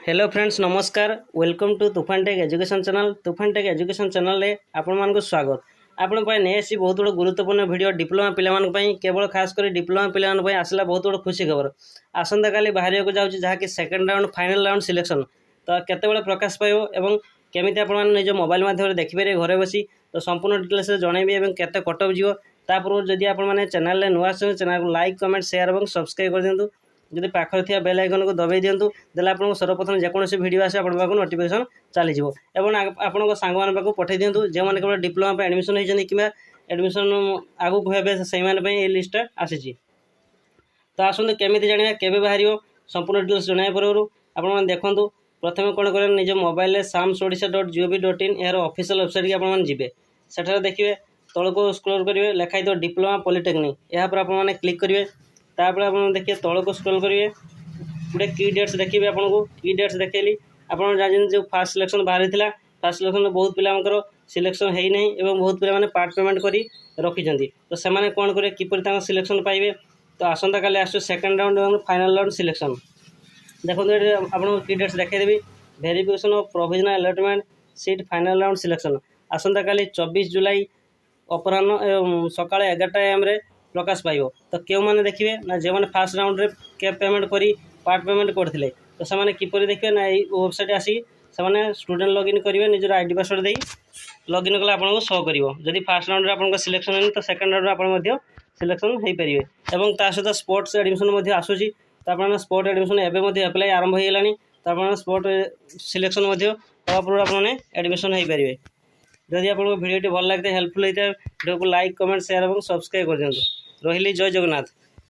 Hello friends नमस्कार welcome to तुफान take education channel तुफान टेक एजुकेशन चैनल रे आपण मानक स्वागत आपण पाए ने आसी बहुत बड़ गुरुत्वपूर्ण वीडियो डिप्लोमा पिला मान पई केवल खास कर डिप्लोमा पिला मान पई आसला बहुत बड़ खुशी खबर आसंता काली बाहरिया को जाउची जहा कि second round final round selection तो केते बेले प्रकाश पाइबो एवं केमिति आपण मान निज मोबाइल माध्यम देखि पारे घरे बसी तो संपूर्ण डिटेल्स जणैबी एवं केते कटअप जिवो तापर जदि आपण माने चैनल रे नुआ चैनल को लाइक कमेंट शेयर एवं सब्सक्राइब कर दियंतु जदि पाखर थिया बेल आइकन को दबाई दियंतु देला आपन सर्वप्रथम जेकोसी वीडियो आसे आपन पाखु नोटिफिकेशन चली जिवो एवं आपन सांग मान पाखु पठै दियंतु जे माने केवल डिप्लोमा पे एडमिशन होइछन किबा एडमिशन आगु हेबे सही मान पे ए लिस्ट आसीची तो आसंतु केमिति जानिबा केबे बाहरियो संपूर्ण डिटेल्स जणाय परवरु आपन मान देखंतु प्रथमे कोन करे निज मोबाइल रे samsodisha.gov.in यार ऑफिशियल वेबसाइट के आपन मान जिबे सेठारे देखिबे तळको स्क्रॉल करिवे लेखाइ तो डिप्लोमा पॉलिटेक्निक या पर आपन माने क्लिक करिवे तापर आपन देखिए तळको स्क्रॉल करिवे गुटे की डेट्स देखिए आपन को की डेट्स देखेली आपन जाजन जो फास्ट सिलेक्शन बाहरी थिला फास्ट सिलेक्शन बहुत पिला मनकर सिलेक्शन हेई नै एवं बहुत पिला माने पार्ट पेमेंट करी रखि जंती तो से माने कोन करे कि परि ता सिलेक्शन पाइबे तो आसंता काले आसो सेकंड राउंड एवं फाइनल राउंड सिलेक्शन देखो आपन की डेट्स देखे देबी verification of provisional allotment seat final round selection आसंता काले 24 जुलाई अपराह्न सकाळे 11 am रे प्रकाश पाइबो तो क्यों माने देखिए ना जे माने फास्ट राउंड रे कैप पेमेंट करी पार्ट पेमेंट करथिले तो से माने किपरि देखिए ना ए वेबसाइट आसी से माने स्टूडेंट लॉगिन करिवे निजर आईडी पासवर्ड देई लॉगिन कला आपन को शो करिवो जदि फास्ट राउंड रे आपन को सिलेक्शन हेनी तो सेकंड राउंड रे आपन मध्ये सिलेक्शन हेई परिवे एवं ता सहित स्पोर्ट्स एडमिशन मध्ये आसुची तो आपन स्पोर्ट एडमिशन एबे मध्ये अप्लाई आरंभ होई गेलानी तो आपन स्पोर्ट सिलेक्शन मध्ये तपर आपन एडमिशन हेई परिवे जदि आपन वीडियो भल लागते हेल्पफुल होता वीडियो को लाइक कमेंट शेयर और सब्सक्राइब कर दियंतु रहिली जय जगन्नाथ।